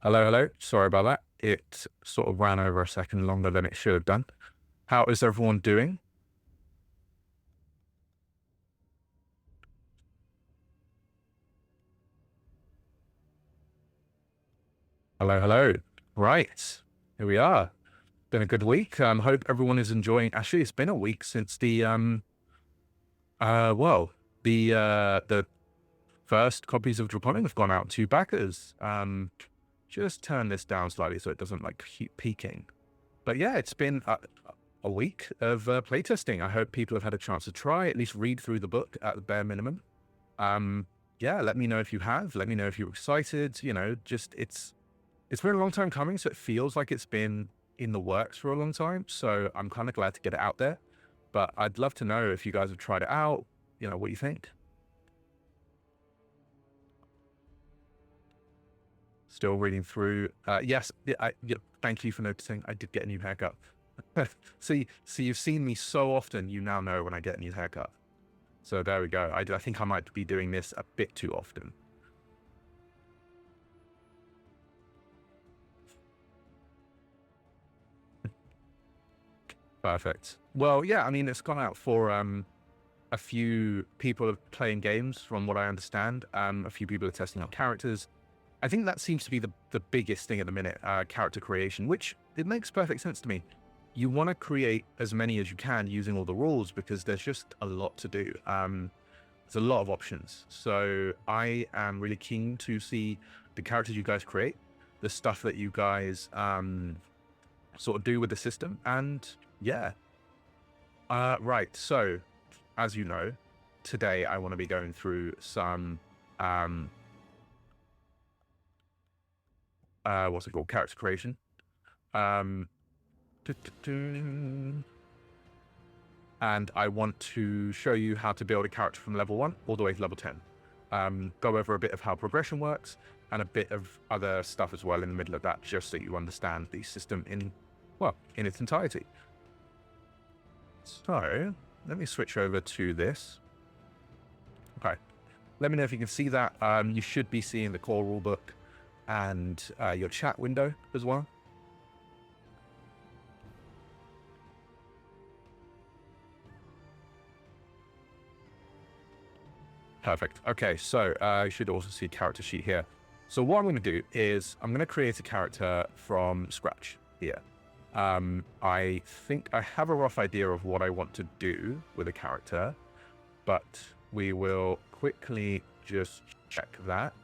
Hello, hello. Sorry about that. It sort of ran over a second longer than it should have done. How is everyone doing? Hello, hello. Right. Here we are. Been a good week. Hope everyone is enjoying. Actually, it's been a week since well, the first copies of Drakonym have gone out to backers. Just turn this down slightly so it doesn't like keep peaking. But yeah, it's been a week of playtesting. I hope people have had a chance to try, at least read through the book at the bare minimum. Yeah, let me know if you have. Let me know if you're excited. You know, just it's been a long time coming, so it feels like it's been in the works for a long time. So I'm kind of glad to get it out there. But I'd love to know if you guys have tried it out. You know, what you think. Still reading through. Yes, thank you for noticing. I did get a new haircut. See, you've seen me so often, you now know when I get a new haircut. So there we go. I think I might be doing this a bit too often. Perfect. Well, yeah, I mean, it's gone out for a few people are playing games, from what I understand. A few people are testing out characters. I think that seems to be the biggest thing at the minute, character creation, which it makes perfect sense to me. You want to create as many as you can using all the rules because there's just a lot to do. There's a lot of options. So I am really keen to see the characters you guys create, the stuff that you guys sort of do with the system, and yeah. Right. So, as you know, today I want to be going through some what's it called? Character creation. Um, and I want to show you how to build a character from level 1 all the way to level 10. Go over a bit of how progression works and a bit of other stuff as well in the middle of that, just so you understand the system in its entirety. So let me switch over to this. Okay. Let me know if you can see that. You should be seeing the core rulebook and your chat window as well. Perfect. Okay, so you should also see a character sheet here. So what I'm going to do is I'm going to create a character from scratch here. I think I have a rough idea of what I want to do with a character, but we will quickly just check that.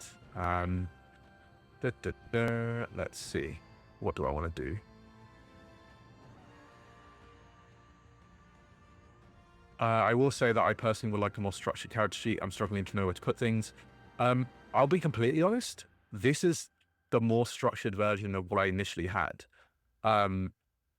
Let's see. What do I want to do? I will say that I personally would like a more structured character sheet. I'm struggling to know where to put things. I'll be completely honest. This is the more structured version of what I initially had.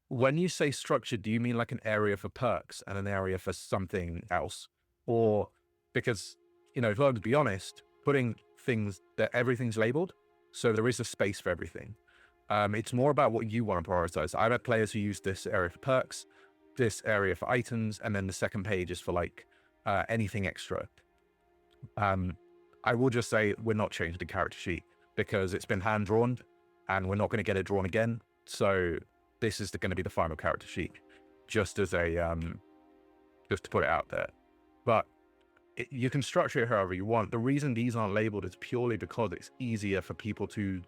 When you say structured, do you mean like an area for perks and an area for something else? Or because, you know, if I were to be honest, putting things that everything's labeled, so there is a space for everything. It's more about what you want to prioritize. I've had players who use this area for perks, this area for items, and then the second page is for like anything extra. I will just say we're not changing the character sheet because it's been hand drawn and we're not going to get it drawn again. So this is going to be the final character sheet, just as a just to put it out there. But you can structure it however you want. The reason these aren't labeled is purely because it's easier for people to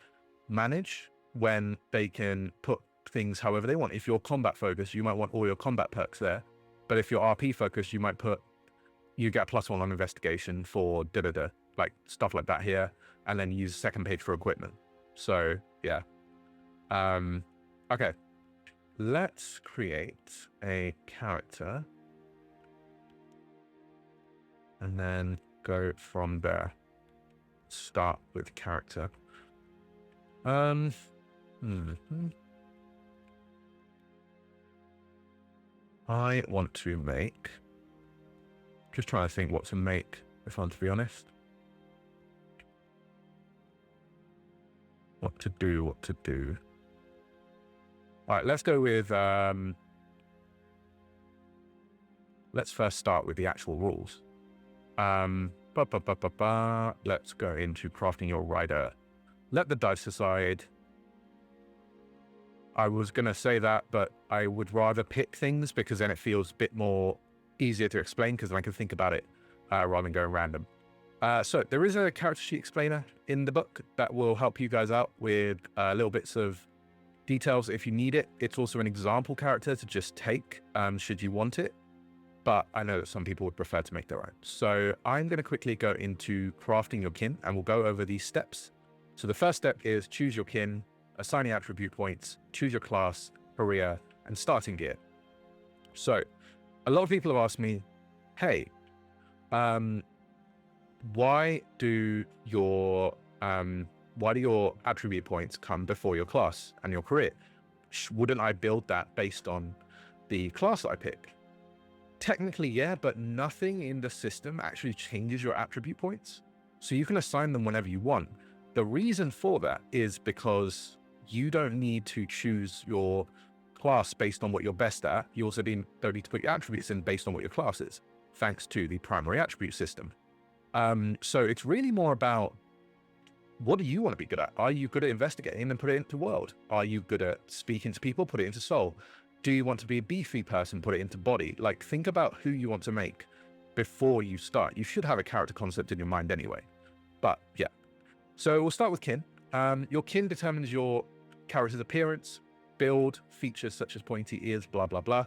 manage when they can put things however they want. If you're combat focused, you might want all your combat perks there. But if you're RP focused, you might put, you get +1 on investigation for like stuff like that here, and then use second page for equipment. So yeah. Okay. Let's create a character and then go from there. Start with character. I want to make, just trying to think what to make, if I'm to be honest. What to do. All right, let's go with, let's first start with the actual rules. Let's go into crafting your rider. Let the dice decide. I was going to say that, but I would rather pick things because then it feels a bit more easier to explain because then I can think about it rather than going random. So there is a character sheet explainer in the book that will help you guys out with little bits of details if you need it. It's also an example character to just take should you want it. But I know that some people would prefer to make their own. So I'm going to quickly go into crafting your kin and we'll go over these steps. So the first step is choose your kin, assign the attribute points, choose your class, career, and starting gear. So a lot of people have asked me, hey, why do your attribute points come before your class and your career? Wouldn't I build that based on the class that I pick? Technically, yeah, but nothing in the system actually changes your attribute points. So you can assign them whenever you want. The reason for that is because you don't need to choose your class based on what you're best at. You also don't need to put your attributes in based on what your class is, thanks to the primary attribute system. So it's really more about, what do you want to be good at? Are you good at investigating and put it into world? Are you good at speaking to people? Put it into soul. Do you want to be a beefy person? Put it into body. Like, think about who you want to make before you start. You should have a character concept in your mind anyway. But yeah. So we'll start with kin. Your kin determines your character's appearance, build, features such as pointy ears, blah, blah, blah.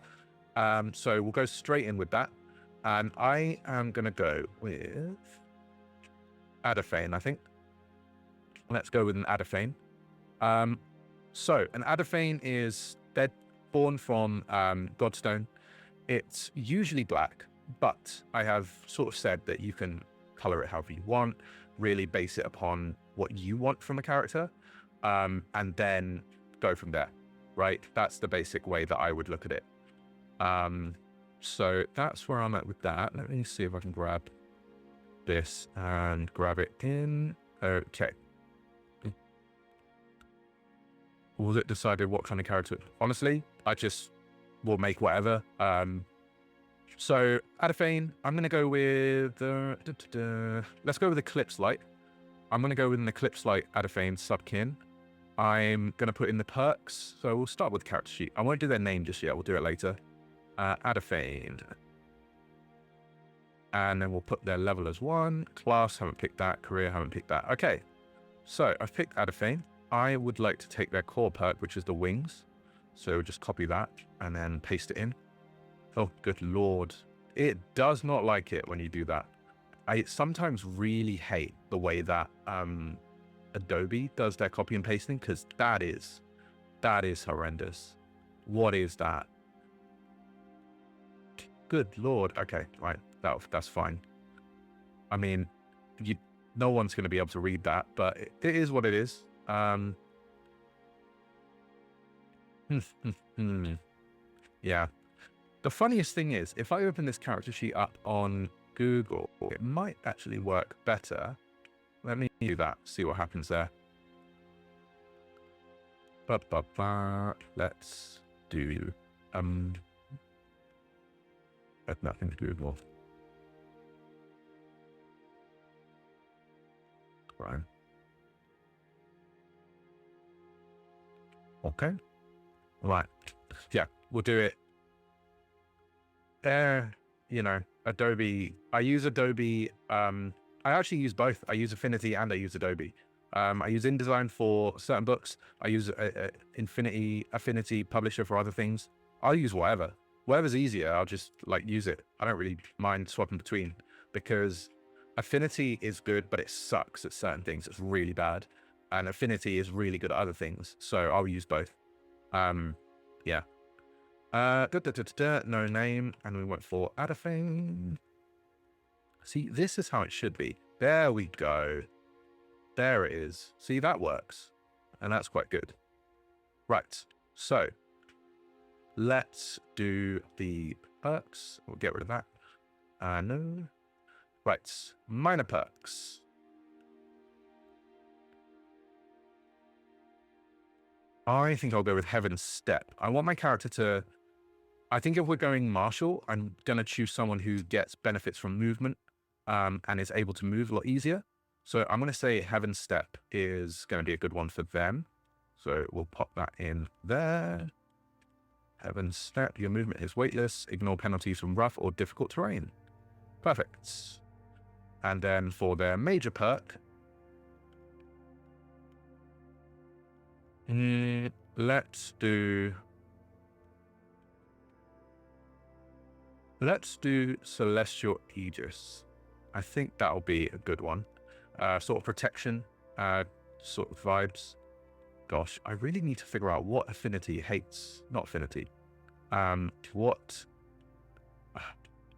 So we'll go straight in with that. And I am going to go with Adafane, I think. Let's go with an Adafane. So an Adafane is, they're born from Godstone. It's usually black, but I have sort of said that you can color it however you want, really base it upon what you want from a character, and then go from there, right? That's the basic way that I would look at it. So that's where I'm at with that. Let me see if I can grab this and grab it in. Okay. Was it decided what kind of character? Honestly, I just will make whatever. So Adafane, I'm going to go with, let's go with Eclipse Light. I'm going to go with an Eclipse Light Adafane subkin. I'm going to put in the perks. So we'll start with the character sheet. I won't do their name just yet. We'll do it later. Adafane. And then we'll put their level as 1. Class, haven't picked that. Career, haven't picked that. Okay. So I've picked Adafane. I would like to take their core perk, which is the wings. So just copy that and then paste it in. Oh, good Lord. It does not like it when you do that. I sometimes really hate the way that Adobe does their copy and pasting, because that is horrendous. What is that? Good Lord. Okay, right. That's fine. I mean, no one's going to be able to read that, but it is what it is. Yeah. The funniest thing is, if I open this character sheet up on Google, it might actually work better. Let me do that, see what happens there. Let's do, that's nothing to Google. Right. Okay. Right. Yeah, we'll do it. You know, Adobe. I use Adobe. I actually use both. I use Affinity and I use Adobe. I use InDesign for certain books. I use Affinity Publisher for other things. I'll use whatever. Whatever's easier, I'll just like use it. I don't really mind swapping between, because Affinity is good, but it sucks at certain things. It's really bad. And Affinity is really good at other things. So I'll use both. Yeah. No name. And we went for Adafane. See, this is how it should be. There we go. There it is. See, that works. And that's quite good. Right. So let's do the perks. We'll get rid of that. No. Right. Minor perks. I think I'll go with Heaven's Step. I want my character to... I think if we're going martial, I'm going to choose someone who gets benefits from movement and is able to move a lot easier. So I'm going to say Heaven's Step is going to be a good one for them. So we'll pop that in there. Heaven step, your movement is weightless. Ignore penalties from rough or difficult terrain. Perfect. And then for their major perk, let's do Celestial Aegis. I think that'll be a good one. Sort of protection, sort of vibes. Gosh, I really need to figure out what affinity hates, not affinity, what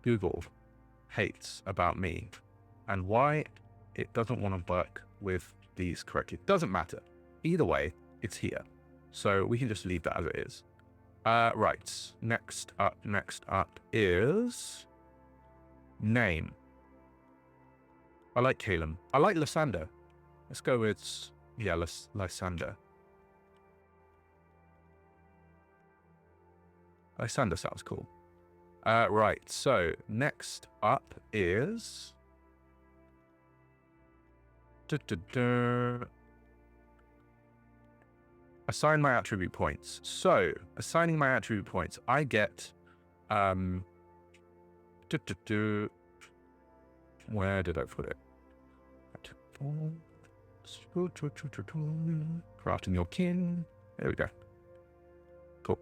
Google hates about me and why it doesn't want to work with these correctly. Doesn't matter. Either way, it's here. So we can just leave that as it is. Right. Next up is name. I like Calum. I like Lysander. Let's go with, yeah, Lysander. Lysander sounds cool. Right, so next up is... Assign my attribute points. So, assigning my attribute points, I get... Where did I put it? Crafting your kin. There we go. Cool.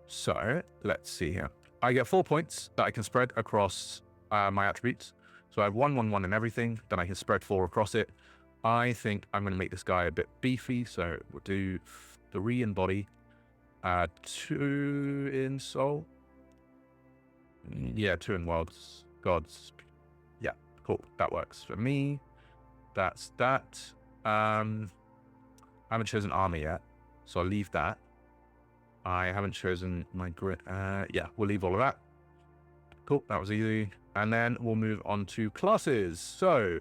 So, let's see here. I get 4 points that I can spread across my attributes. So I have 1, 1, 1 in everything. Then I can spread 4 across it. I think I'm going to make this guy a bit beefy. So we'll do 3 in body, 2 in soul. Yeah, 2 in worlds. Gods. Yeah, cool. That works for me. That's that. I haven't chosen armor yet, so I'll leave that. I haven't chosen my grit. Yeah, we'll leave all of that. Cool, that was easy. And then we'll move on to classes. So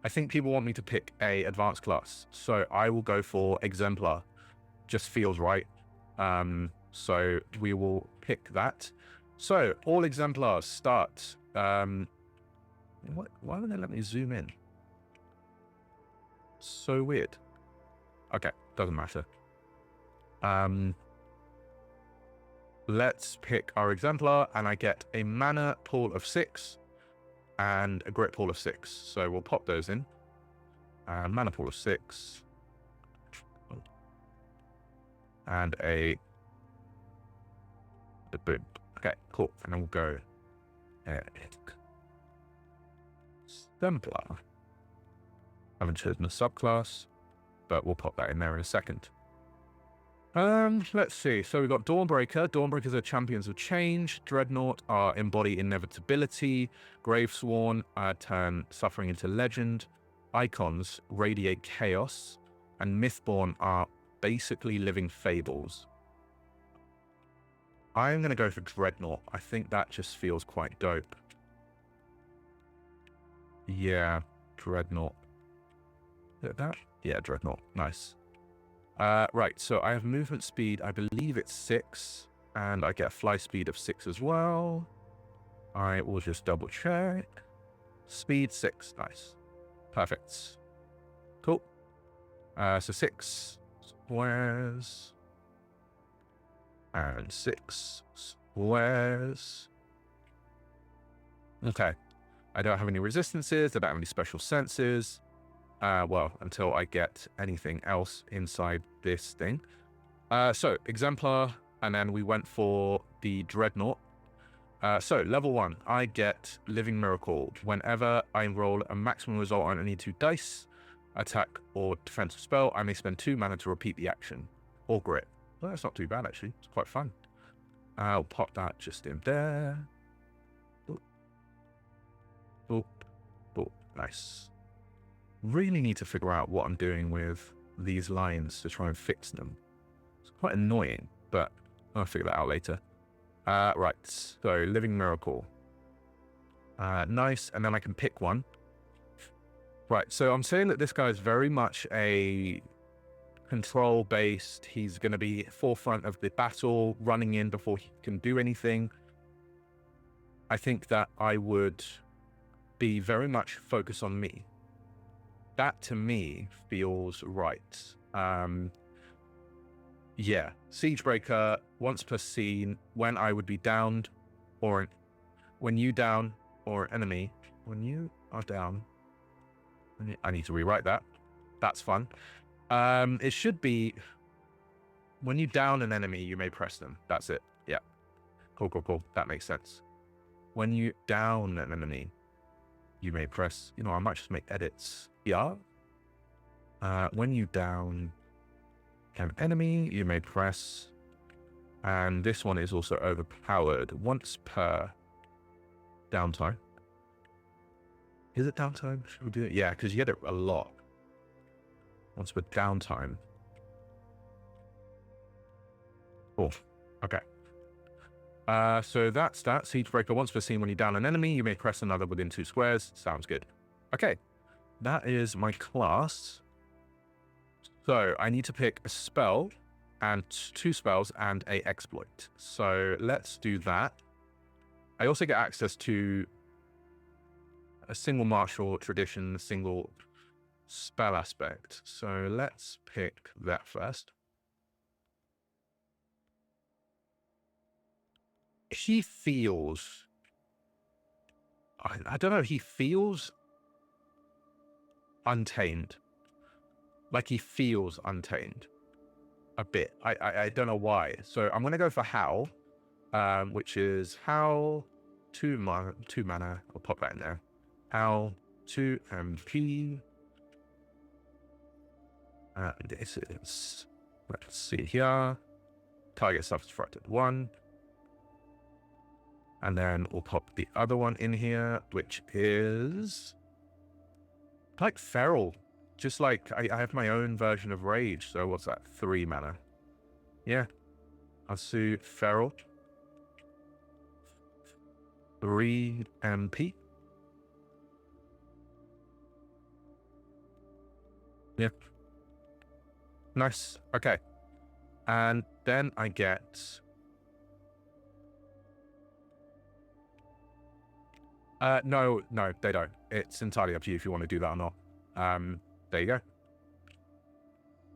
I think people want me to pick a advanced class. So I will go for Exemplar. Just feels right. So we will pick that. So all Exemplars start. Why would they let me zoom in? So weird. Okay, doesn't matter. Let's pick our Exemplar, and I get a mana pool of 6 and a grit pool of 6. So we'll pop those in. Mana pool of 6. And a boom. Okay, cool. And then we'll go Exemplar. I haven't chosen a subclass, but we'll pop that in there in a second. Let's see. So we've got Dawnbreaker. Dawnbreakers are champions of change. Dreadnought are embody inevitability. Gravesworn turn suffering into legend. Icons radiate chaos. And Mythborn are basically living fables. I'm going to go for Dreadnought. I think that just feels quite dope. Yeah, Dreadnought. Is it that? Yeah, Dreadnought. Nice. Right, so I have movement speed, I believe it's 6, and I get fly speed of 6 as well. I will just double check. Speed 6, nice. Perfect. Cool. So 6 squares. And 6 squares. Okay. I don't have any resistances, I don't have any special senses. Well, until I get anything else inside this thing. So, Exemplar, and then we went for the Dreadnought. So, level 1, I get Living Miracle. Whenever I roll a maximum result on any 2 dice, attack or defensive spell, I may spend 2 mana to repeat the action. Or grit. Well, that's not too bad, actually. It's quite fun. I'll pop that just in there. Boop. Boop. Boop. Nice. Really need to figure out what I'm doing with these lines to try and fix them. It's quite annoying, but I'll figure that out later. Right, so Living Miracle. Nice, and then I can pick one. Right, so I'm saying that this guy is very much a control-based. He's going to be forefront of the battle, running in before he can do anything. I think that I would be very much focused on me. That to me feels right. Yeah, Siegebreaker, once per scene, when I would be downed, or when you down, or enemy, when you are down. I need to rewrite that. That's fun. It should be, when you down an enemy, you may press them. That's it. Yeah. Cool. That makes sense. When you down an enemy, you may press, I might just make edits. Yeah. When you down an enemy, you may press, and this one is also overpowered once per downtime. Is it downtime? Should we do it? Yeah, because you get it a lot. Once per downtime. Cool. Okay. So that's that. Siegebreaker, once per scene, when you down an enemy, you may press another within 2 squares. Sounds good. Okay. That is my class. So I need to pick a spell and 2 spells and a exploit. So let's do that. I also get access to a single martial tradition, a single spell aspect. So let's pick that first. He feels, I don't know, he feels untamed. Like he feels untamed a bit. I don't know why. So I'm going to go for Howl, which is Howl, 2 mana. I'll pop that in there. Howl, 2 MP. This is, let's see here. Target suffers frightened 1. And then we'll pop the other one in here, which is like Feral. Just like I have my own version of Rage. So what's that? 3 mana. Yeah. I'll see Feral. 3 MP. Yeah. Nice. Okay. And then I get... no, they don't. It's entirely up to you if you want to do that or not. There you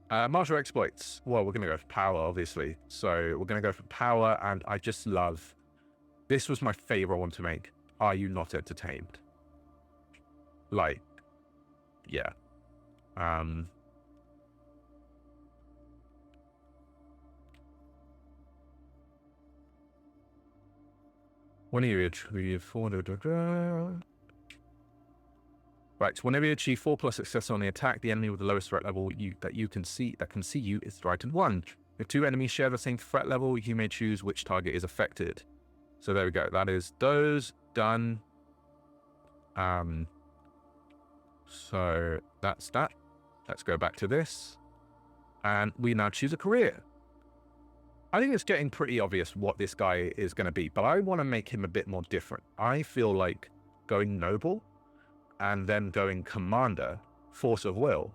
go. Martial exploits. Well, we're going to go for power, obviously. So we're going to go for power, and I just love... This was my favorite one to make. Are you not entertained? Like, yeah. When you achieve 4... Right, whenever you achieve 4+ success on the attack, the enemy with the lowest threat level that can see you is frightened 1. If 2 enemies share the same threat level, you may choose which target is affected. So there we go. That is those done. So that's that. Let's go back to this. And we now choose a career. I think it's getting pretty obvious what this guy is going to be, but I want to make him a bit more different. I feel like going Noble and then going Commander, Force of Will.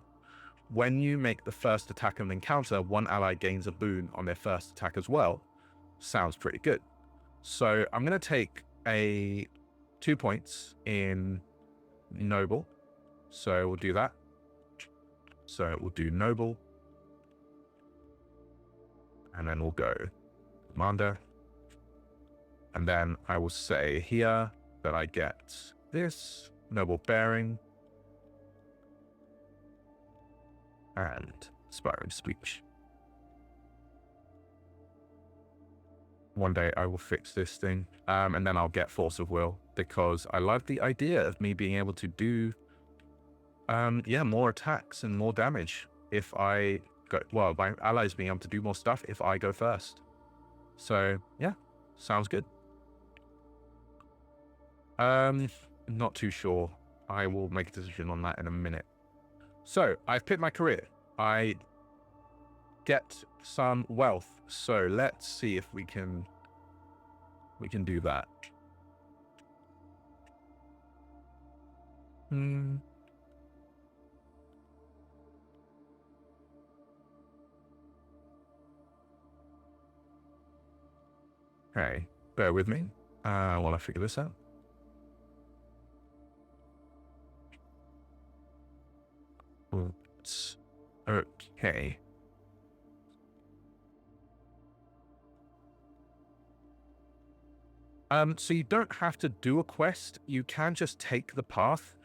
When you make the first attack of an encounter, 1 ally gains a boon on their first attack as well. Sounds pretty good. So I'm going to take 2 points in Noble. So we'll do that. So we'll do Noble. And then we'll go Commander. And then I will say here that I get this Noble Bearing and Inspiring Speech. One day I will fix this thing, and then I'll get Force of Will, because I love the idea of me being able to do more attacks and more damage if I go, well, my allies being able to do more stuff if I go first. So yeah, sounds good. Not too sure. I will make a decision on that in a minute. So I've picked my career. I get some wealth. So let's see if we can do that. Okay, bear with me while I figure this out. Okay. So you don't have to do a quest. You can just take the path,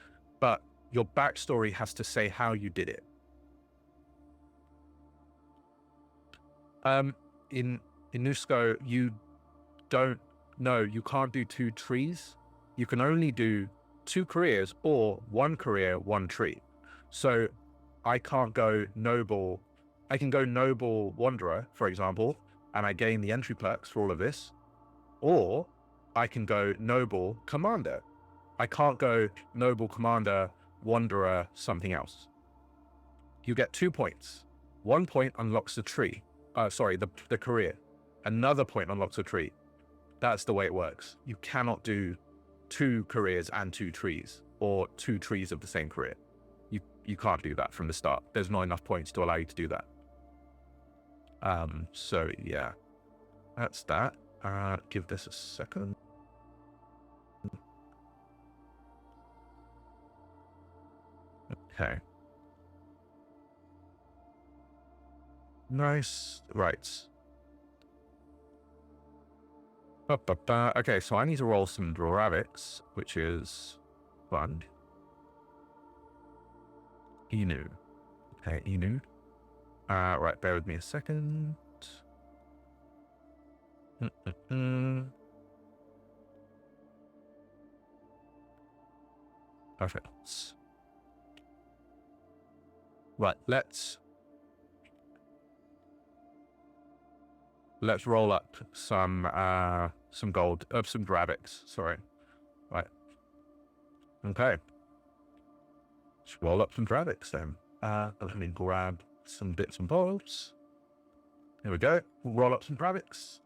but your backstory has to say how you did it. In Nusco, you don't know. You can't do 2 trees. You can only do 2 careers or 1 career, 1 tree. So I can't go noble. I can go noble wanderer, for example, and I gain the entry perks for all of this. Or I can go noble commander. I can't go noble commander, wanderer, something else. You get 2 points. 1 point unlocks the tree. The career. Another point unlocks a tree. That's the way it works. You cannot do 2 careers and 2 trees, or 2 trees of the same career. You can't do that from the start. There's not enough points to allow you to do that. So yeah, that's that. Give this a second. Okay. Nice. Right. Okay, so I need to roll some rabbits, which is fun. Inu. Okay, Inu. Right, bear with me a second. Perfect. Right, let's roll up some gold, some rabbits. Sorry. Right. Okay. Let's roll up some rabbits then. Let me grab some bits and bobs. There we go. We'll roll up some rabbits.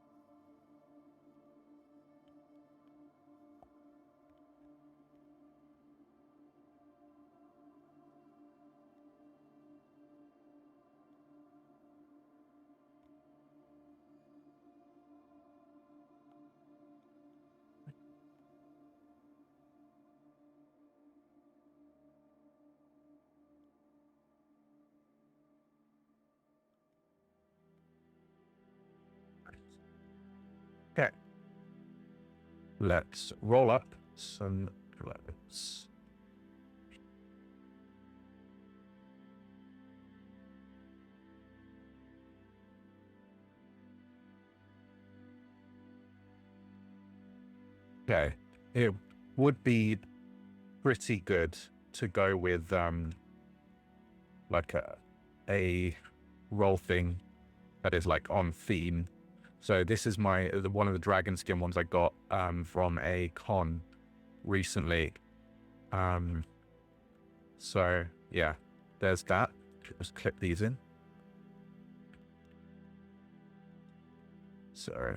Okay. Let's roll up some rabbits. Okay. It would be pretty good to go with like a roll thing that is like on theme. So this is one of the dragon skin ones I got from a con recently. So yeah, there's that. Just clip these in. So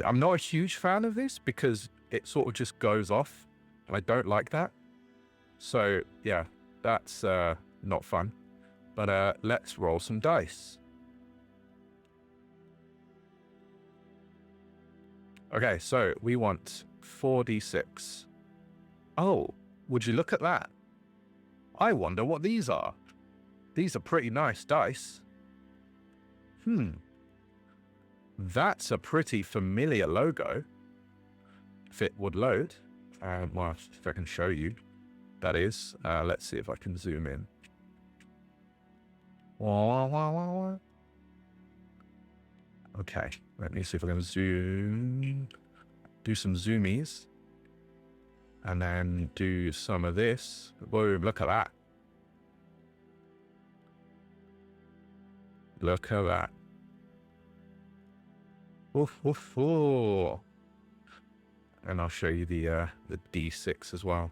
I'm not a huge fan of this because it sort of just goes off, and I don't like that. So yeah, that's not fun. But let's roll some dice. Okay, so we want 4d6. Oh, would you look at that? I wonder what these are. These are pretty nice dice. That's a pretty familiar logo. If it would load. Well, if I can show you. That is. Let's see if I can zoom in. Okay, let me see if I can zoom. Do some zoomies. And then do some of this. Boom, look at that. Look at that. Oof, oof, oof. And I'll show you the D6 as well.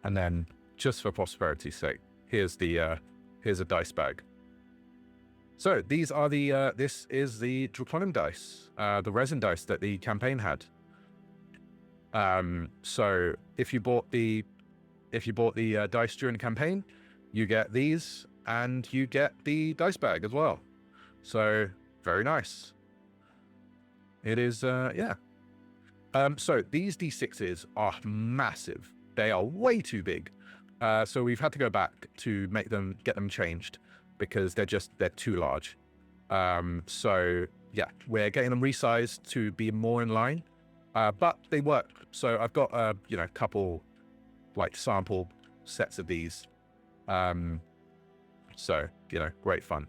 And then, just for prosperity's sake, here's a dice bag. So these are this is the Drakonym dice, the resin dice that the campaign had. So if you bought the dice during the campaign, you get these, and you get the dice bag as well. So very nice. It is, yeah. So these D6s are massive. They are way too big. So we've had to go back to get them changed. because they're too large. So yeah, we're getting them resized to be more in line, but they work. So I've got a couple like sample sets of these. So great fun.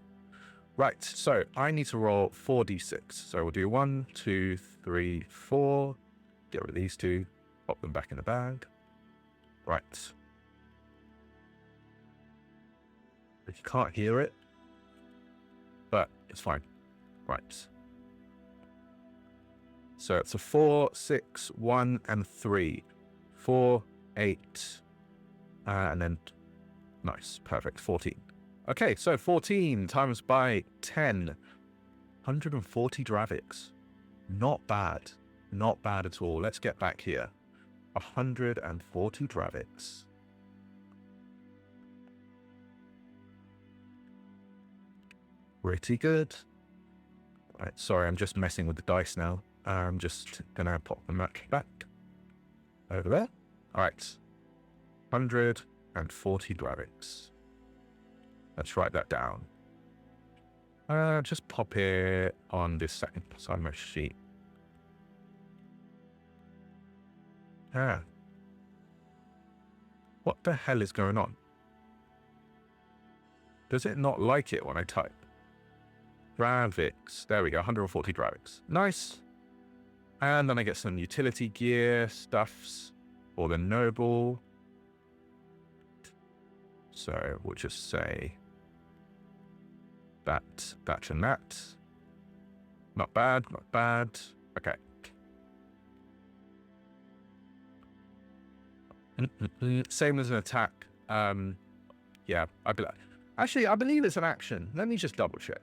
Right, so I need to roll 4d6. So we'll do 1, 2, 3, 4. Get rid of these two. Pop them back in the bag. Right. If you can't hear it, but it's fine. Right. So it's a 4, 6, 1, and 3. 4, 8, and then nice, perfect. 14. Okay, so 14 times by 10. 140 Draviks. Not bad. Not bad at all. Let's get back here. 140 Draviks. Pretty good. Right, sorry, I'm just messing with the dice now. I'm just gonna pop them back over there. All right, 140 Draviks. Let's write that down. Just pop it on this second side of my sheet. What the hell is going on? Does it not like it when I type? Draviks. There we go, 140 Draviks. Nice. And then I get some utility gear stuffs for the noble. So we'll just say that, and that. Not bad, not bad. Okay. Same as an attack. Yeah, I believe it's an action. Let me just double check.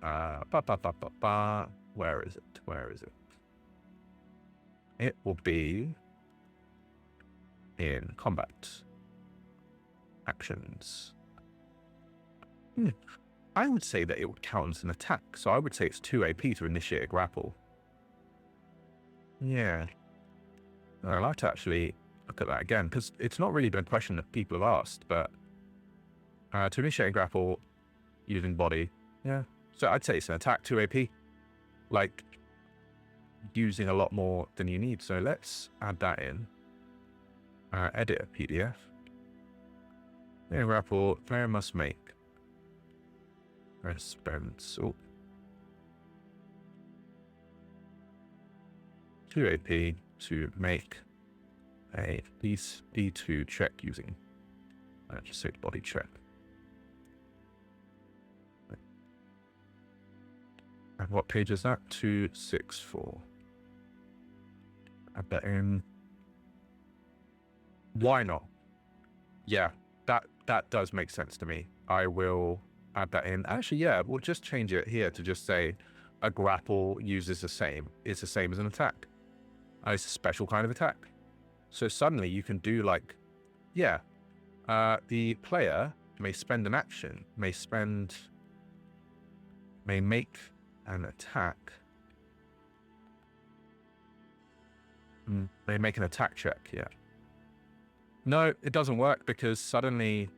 Where is it? Where is it? It will be in combat actions. I would say that it would count as an attack, so I would say it's 2 AP to initiate a grapple. Yeah. I'd like to actually look at that again, because it's not really been a question that people have asked, but to initiate a grapple using body, yeah. So I'd say it's an attack, 2 AP, like using a lot more than you need. So let's add that in. Edit a PDF. Yeah, grapple, player must make. Expense. 2 AP to make a D2 check using just say body check. And what page is that? 264. Add that in. Why not? Yeah, that does make sense to me. I will add that in. Actually, yeah, we'll just change it here to just say a grapple uses the same. It's the same as an attack. It's a special kind of attack. So suddenly you can do like, yeah, the player may spend an action, may make an attack. They make an attack check, yeah. No, it doesn't work because suddenly...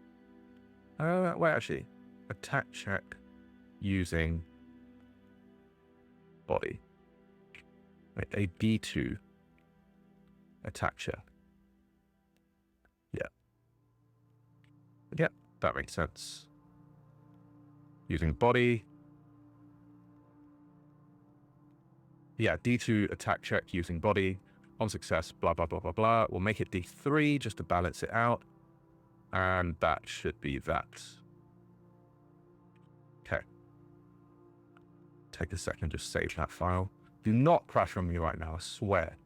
wait, actually. Attack check using body. Wait, a D2 attack check. Yeah. Yeah, that makes sense. Using body. Yeah, D2 attack check using body. On success, blah, blah, blah, blah, blah. We'll make it D3 just to balance it out. And that should be that. Okay. Take a second, just save that file. Do not crash on me right now, I swear.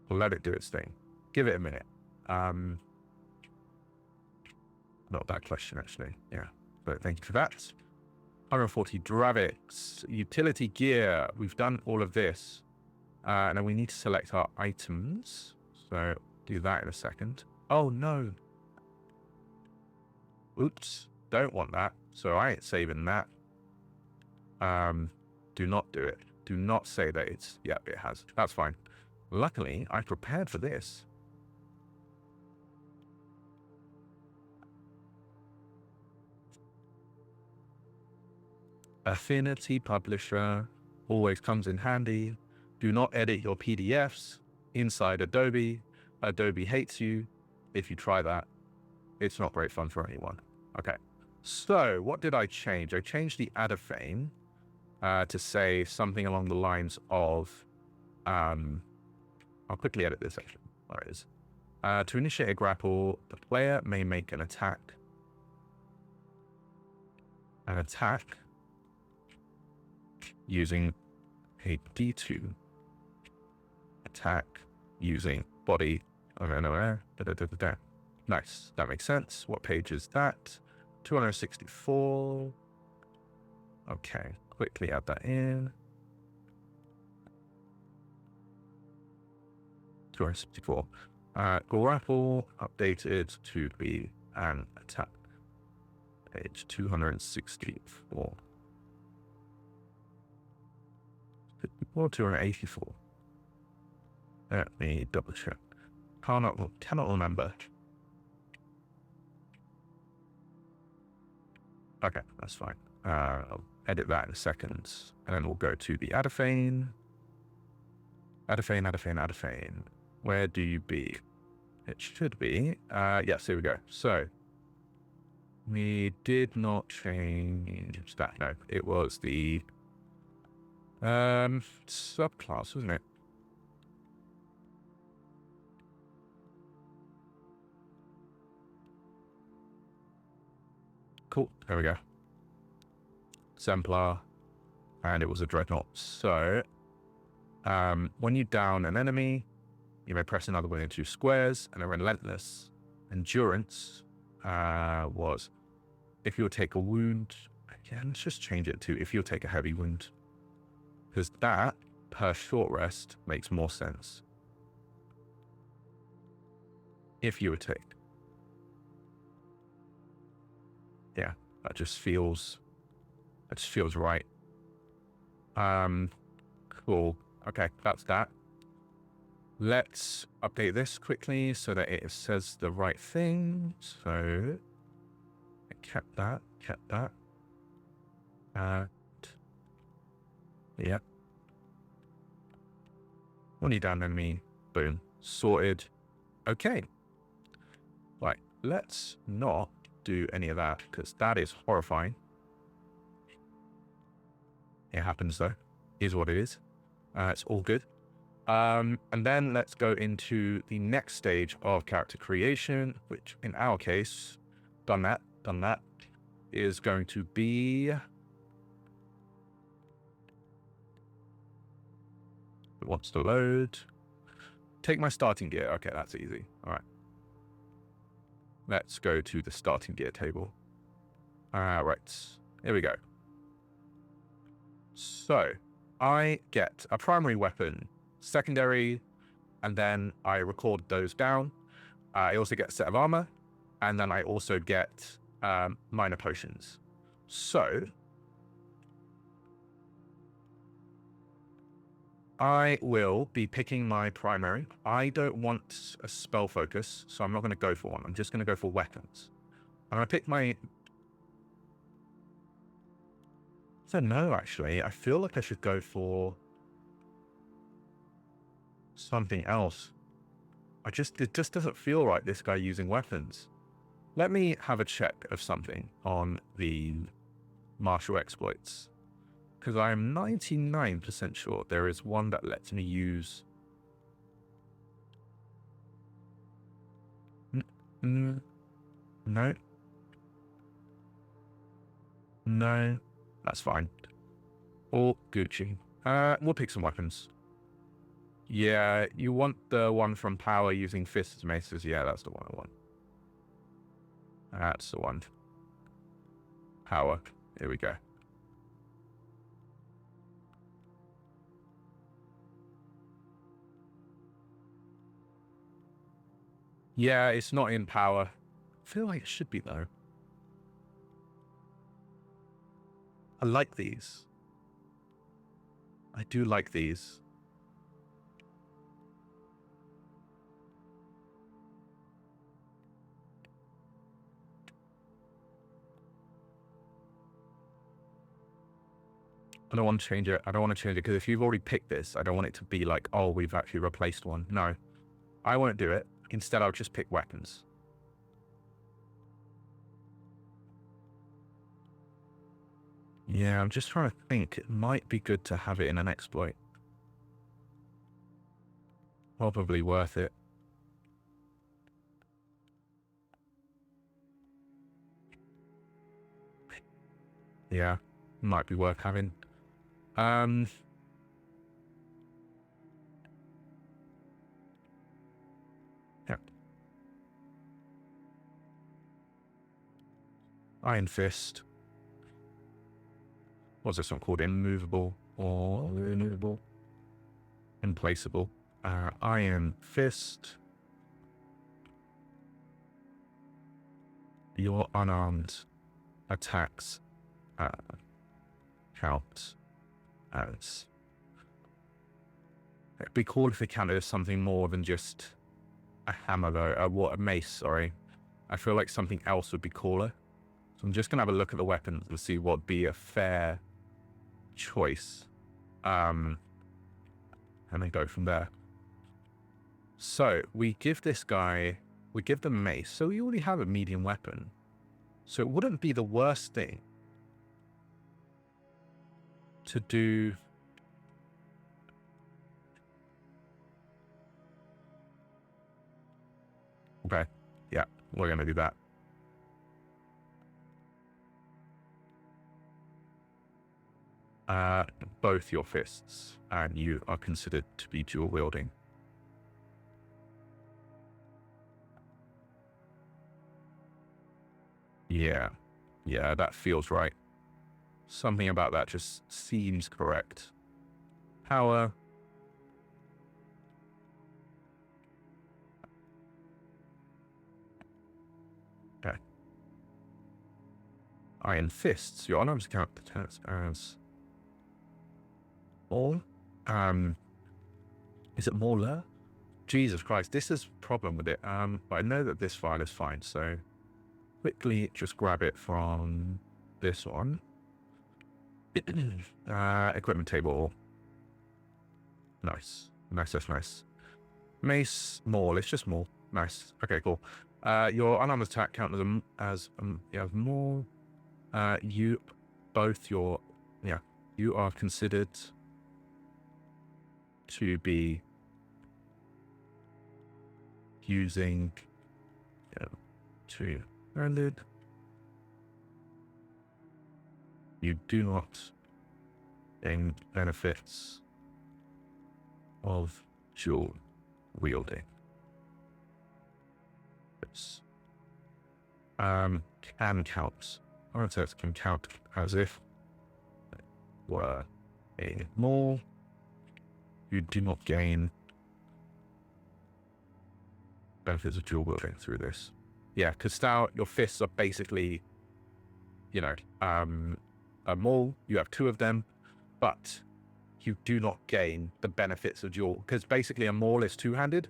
We'll let it do its thing. Give it a minute. Not that question, actually. Yeah. But thank you for that. 140 Draviks. Utility gear. We've done all of this. And then we need to select our items. So do that in a second. Oh no. Oops. Don't want that. So I ain't saving that. Do not do it. Do not say that it's... Yep, it has. That's fine. Luckily, I prepared for this. Affinity Publisher always comes in handy. Do not edit your PDFs inside Adobe. Adobe hates you if you try that. It's not great fun for anyone. Okay, so what did I change? I changed the Adafame to say something along the lines of, I'll quickly edit this section. There it is. To initiate a grapple, the player may make an attack. Using a D2 attack using body of nowhere. Nice, that makes sense. What page is that? 264. Okay, quickly add that in. 264. Grapple updated to be an attack. Page 264. 54, 284. Let me double check. Cannot remember. Okay, that's fine. I'll edit that in a second. And then we'll go to the Adafame. Adafame. Where do you be? It should be. Yes, here we go. So, we did not change that. No, it was the subclass, wasn't it? Cool. There we go. Exemplar. And it was a Dreadnought. So, when you down an enemy, you may press another within 2 squares, and a relentless endurance was if you'll take a wound. Yeah, let's just change it to if you'll take a heavy wound. Because that, per short rest, makes more sense. If you would take. Yeah, that just feels right. Cool. Okay, that's that. Let's update this quickly so that it says the right thing. So I kept that. Yeah. When you down enemy, boom, sorted. Okay. Right, let's not do any of that because that is horrifying. It happens though. Is what it is. It's all good. And then let's go into the next stage of character creation, which in our case, done that, is going to be... It wants to load. Take my starting gear. Okay, that's easy. All right. Let's go to the starting gear table. Right. Here we go. So, I get a primary weapon, secondary, and then I record those down. I also get a set of armor, and then I also get minor potions. So, I will be picking my primary. I don't want a spell focus, so I'm not going to go for one. I'm just going to go for weapons. I'm going to pick my... I don't know, actually. I feel like I should go for something else. It just doesn't feel right, this guy using weapons. Let me have a check of something on the martial exploits. Because I am 99% sure there is one that lets me use... No. No. That's fine. All Gucci. We'll pick some weapons. Yeah, you want the one from Power using fists, maces. Yeah, that's the one I want. That's the one. Power. Here we go. Yeah, it's not in Power. I feel like it should be, though. I like these. I do like these. I don't want to change it. I don't want to change it because if you've already picked this, I don't want it to be like, oh, we've actually replaced one. No, I won't do it. Instead, I'll just pick weapons. Yeah, I'm just trying to think. It might be good to have it in an exploit. Probably worth it. Yeah, might be worth having. Yeah. Iron Fist. What's this one called? Immovable or immovable? Implaceable. Iron Fist. Your unarmed attacks count as. It'd be cool if it counted as something more than just a hammer, though. A mace, sorry. I feel like something else would be cooler. So I'm just going to have a look at the weapons and see what would be a fair choice. And then go from there. So we give this guy, we give them mace. So we already have a medium weapon. So it wouldn't be the worst thing to do. Okay. Yeah, we're going to do that. Both your fists, and you are considered to be dual wielding. Yeah, that feels right. Something about that just seems correct. Power. Okay. Iron fists. Your unarmed count as all. Is it more lure? Jesus Christ, this is a problem with it. But I know that this file is fine, so quickly just grab it from this one. Equipment table. Nice. That's nice. Mace, more. It's just more. Nice. Okay, cool. Your unarmed attack count as you have more. You are considered to be using two-handed. You do not gain benefits of dual wielding. It's can count. Our attacks can count as if they were a more. You do not gain benefits of dual wielding through this. Yeah, because now your fists are basically, a maul. You have two of them, but you do not gain the benefits of dual. Because basically a maul is two-handed.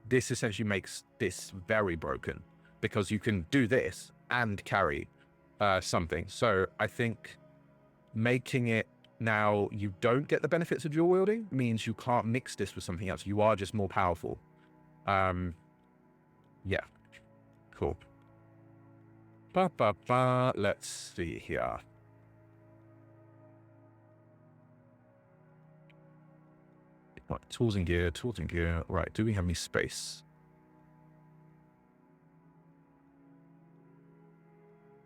This essentially makes this very broken because you can do this and carry something. So I think making it now you don't get the benefits of dual wielding means you can't mix this with something else. You are just more powerful. Yeah, cool. Let's see here. Right, tools and gear. Right, do we have any space?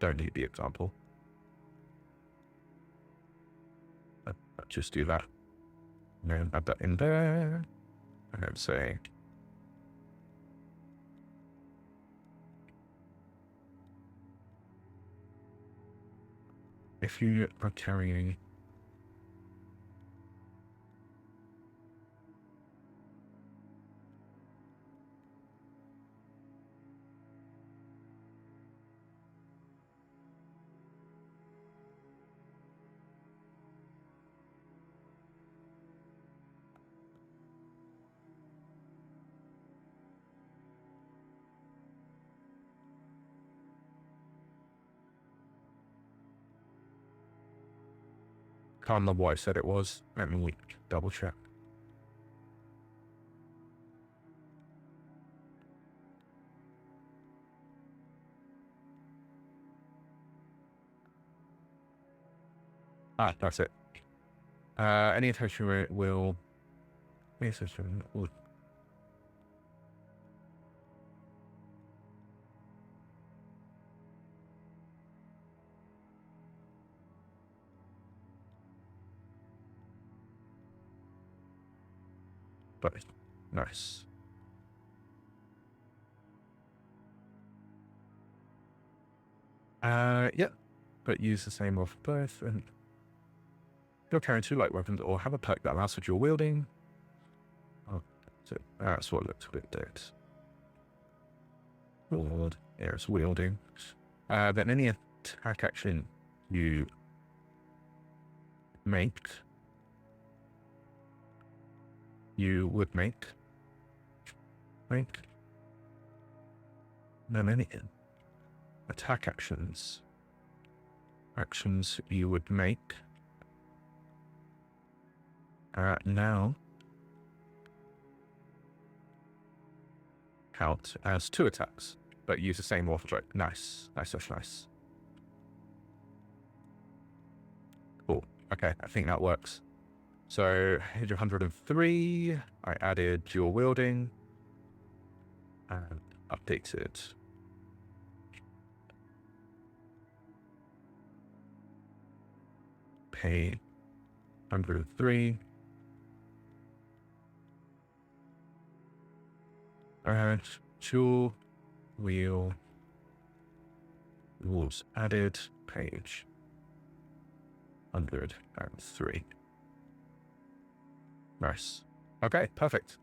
Don't need the example. Just do that. And then add that in there. And then say if you are carrying Can't remember what I said it was. Let me double check. Ah, that's it. Any attention will... But nice. Yeah, but use the same of both, and you're carrying 2 light weapons or have a perk that allows for dual wielding. Oh, so that's what looks a bit dead. Lord, there's wielding. Then any attack action you make, you would make. Then any attack actions you would make now count as 2 attacks, but use the same morph strike. Nice. Cool. Okay, I think that works. So, hit 103. I added dual wielding and updated. Pay 103. Alright, dual wheel rules added, page 103. Nice. Okay, perfect.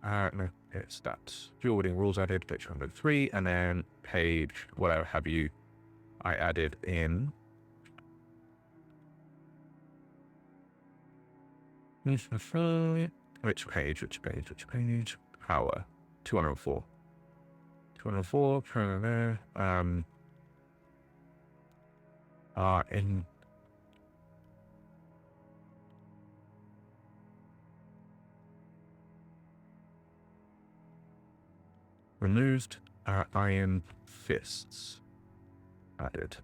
No, it's that. Dual wielding rules added, page 103, and then page whatever have you I added in. Which page? Power. 204. 204, in removed, iron fists added.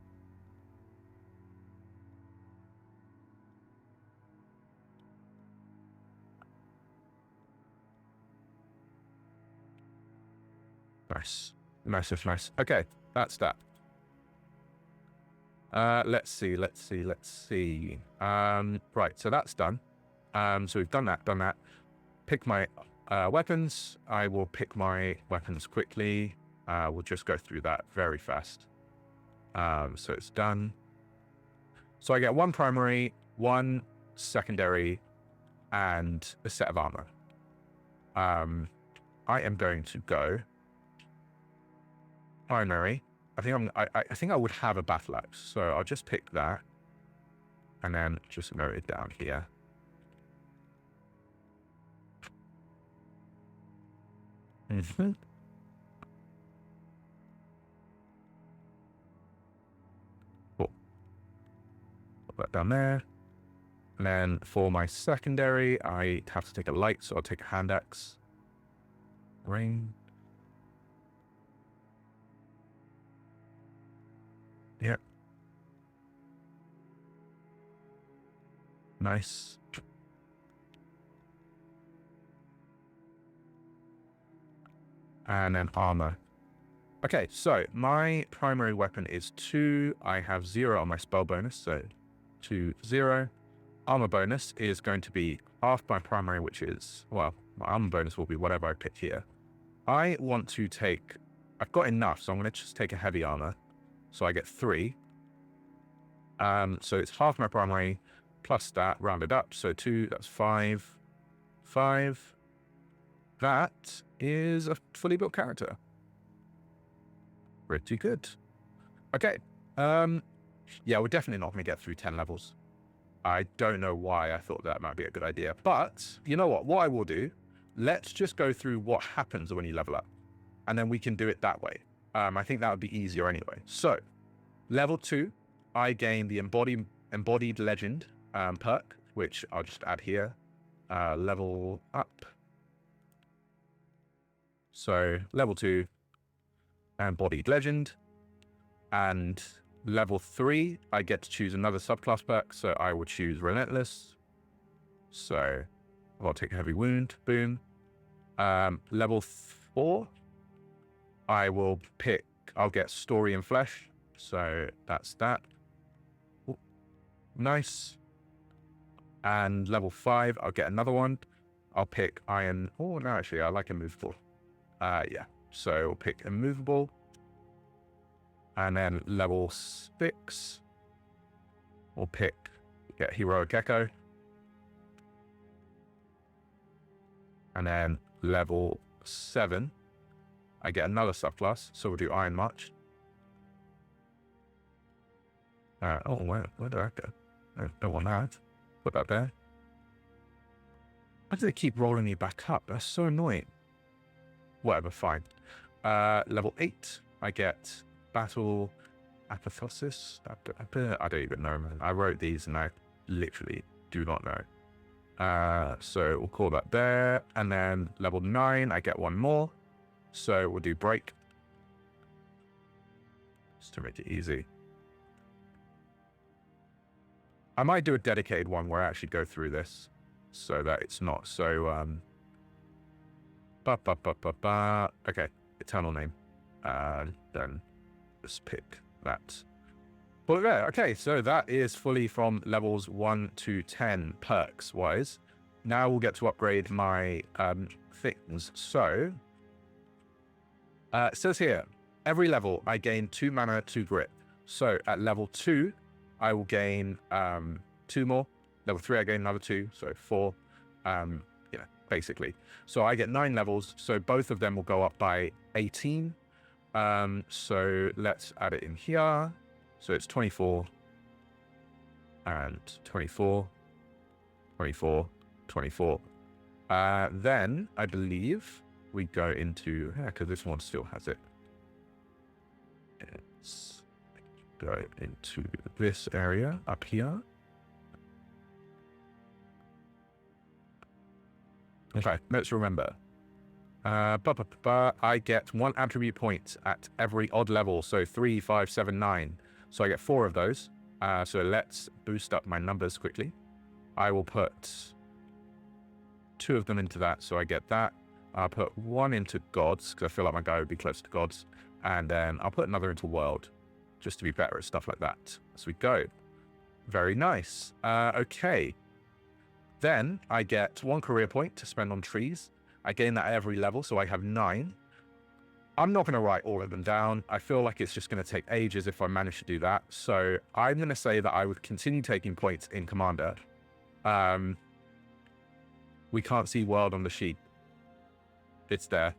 Nice. Nice. Okay, that's that. Let's see. Right, so that's done. So we've done that. Pick my weapons. I will pick my weapons quickly. We'll just go through that very fast. So it's done. So I get 1 primary, 1 secondary, and a set of armor. I am going to go primary. I think I would have a battle axe, so I'll just pick that and then just note it down here. Cool. Put that down there. And then for my secondary, I have to take a light, so I'll take a hand axe. Rain. Yep. Nice. And then armor. Okay, so my primary weapon is 2. I have 0 on my spell bonus, so 2, 0. Armor bonus is going to be half my primary, which is, well, my armor bonus will be whatever I pick here. I want to take, I've got enough, so I'm going to just take a heavy armor. So I get 3. So it's half my primary plus that rounded up. So 2, that's 5. 5. That is a fully built character. Pretty good. Okay. Yeah, we're definitely not going to get through 10 levels. I don't know why I thought that might be a good idea. But you know what? What I will do, let's just go through what happens when you level up. And then we can do it that way. I think that would be easier anyway. So, level 2, I gain the embodied legend perk, which I'll just add here. Level up. So level 2, embodied legend. And level 3, I get to choose another subclass perk. So I would choose relentless. So I'll take a heavy wound. Boom. Level 4, I'll get story and flesh. So that's that. Ooh, nice. And level 5, I'll get another one. I'll pick iron. Oh, no, actually, I like immovable. Yeah. So we'll pick immovable. And then level 6, we'll get heroic echo. And then level 7, I get another subclass. So we'll do iron march. Oh, where did that go? I don't want that. Put that there. Why do they keep rolling me back up? That's so annoying. Whatever, fine. Level 8, I get battle apotheosis. I don't even know, man. I wrote these and I literally do not know. So we'll call that there. And then level 9, I get one more. So we'll do break. Just to make it easy. I might do a dedicated one where I actually go through this so that it's not so okay, eternal name. Then just pick that. But there, okay, so that is fully from levels 1 to 10 perks wise. Now we'll get to upgrade my things. So it says here, every level I gain 2 mana, 2 grit. So at level 2, I will gain 2 more. Level 3, I gain another 2, so 4. Basically. So I get 9 levels, so both of them will go up by 18. So let's add it in here. So it's 24 and 24, 24, 24. Then I believe we go into, because this one still has it. Let's go into this area up here. Okay, let's remember. I get 1 attribute point at every odd level. So 3, 5, 7, 9. So I get 4 of those. So let's boost up my numbers quickly. I will put 2 of them into that. So I get that. I'll put 1 into gods because I feel like my guy would be close to gods. And then I'll put another into world just to be better at stuff like that as we go. Very nice. Okay. Then I get 1 career point to spend on trees. I gain that at every level, so I have 9. I'm not going to write all of them down. I feel like it's just going to take ages if I manage to do that. So I'm going to say that I would continue taking points in Commander. We can't see world on the sheet. It's there.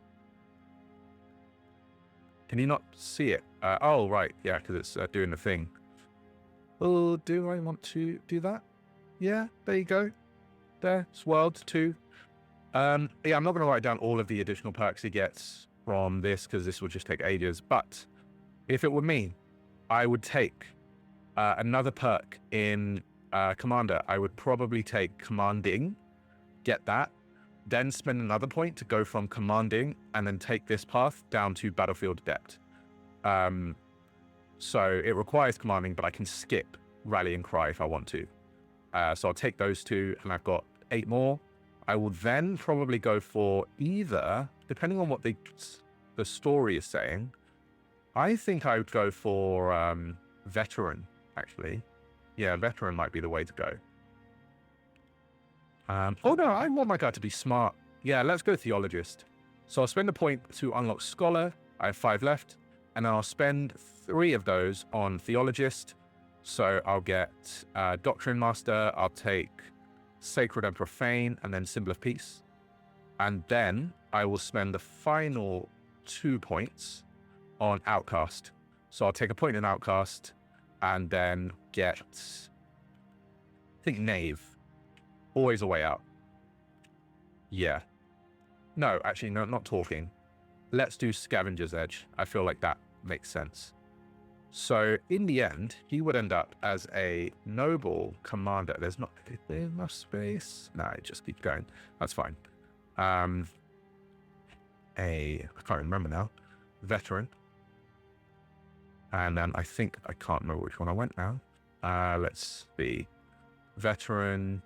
Can you not see it? Oh, right. Yeah, because it's doing the thing. Oh, do I want to do that? Yeah, there you go. There, it's world 2. Yeah, I'm not going to write down all of the additional perks he gets from this because this will just take ages. But if it were me, I would take another perk in Commander. I would probably take Commanding, get that, then spend another point to go from Commanding and then take this path down to Battlefield Adept. So it requires Commanding, but I can skip Rally and Cry if I want to. So I'll take those 2 and I've got 8 more. I will then probably go for either, depending on what the story is saying, I think I would go for Veteran, actually. Yeah, Veteran might be the way to go. Oh no, I want my guy to be smart. Yeah, let's go Theologist. So I'll spend a point to unlock Scholar. I have 5 left. And I'll spend 3 of those on Theologist. So I'll get Doctrine Master. I'll take Sacred and Profane, and then Symbol of Peace. And then I will spend the final 2 points on Outcast. So I'll take a point in Outcast, and then get, I think, Knave. Always a way out. Yeah. No, actually, no, not talking. Let's do Scavenger's Edge. I feel like that makes sense. So in the end, he would end up as a noble commander. There's not enough space. No, just keep going. That's fine. I can't remember now. Veteran. And then I think I can't remember which one I went now. Let's see. Veteran.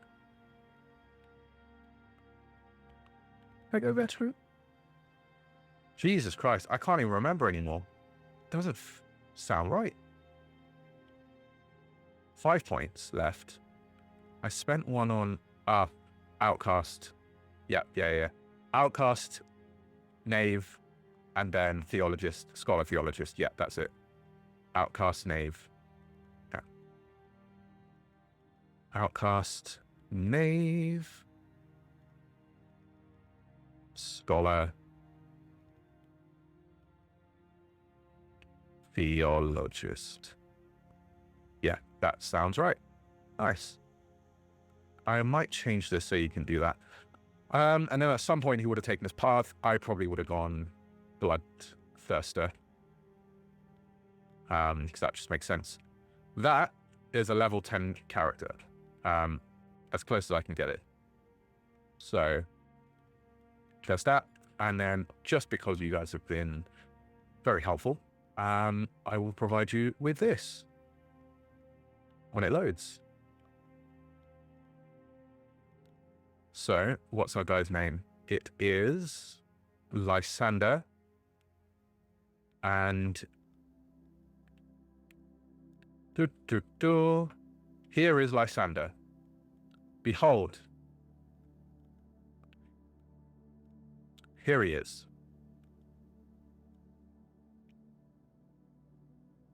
Can I go veteran? Jesus Christ, I can't even remember anymore. Doesn't sound right. 5 points left. I spent one on Outcast. Yeah. Outcast, Knave, and then Theologist, Scholar Theologist. Yeah, that's it. Outcast, Knave. Yeah. Outcast, Knave, Scholar, Theologist. Yeah, that sounds right. Nice. I might change this so you can do that. And then at some point he would have taken his path. I probably would have gone Bloodthirster. Because that just makes sense. That is a level 10 character. As close as I can get it. So there's that. And then just because you guys have been very helpful, I will provide you with this when it loads. So what's our guy's name? It is Lysander. And here is Lysander. Behold. Here he is.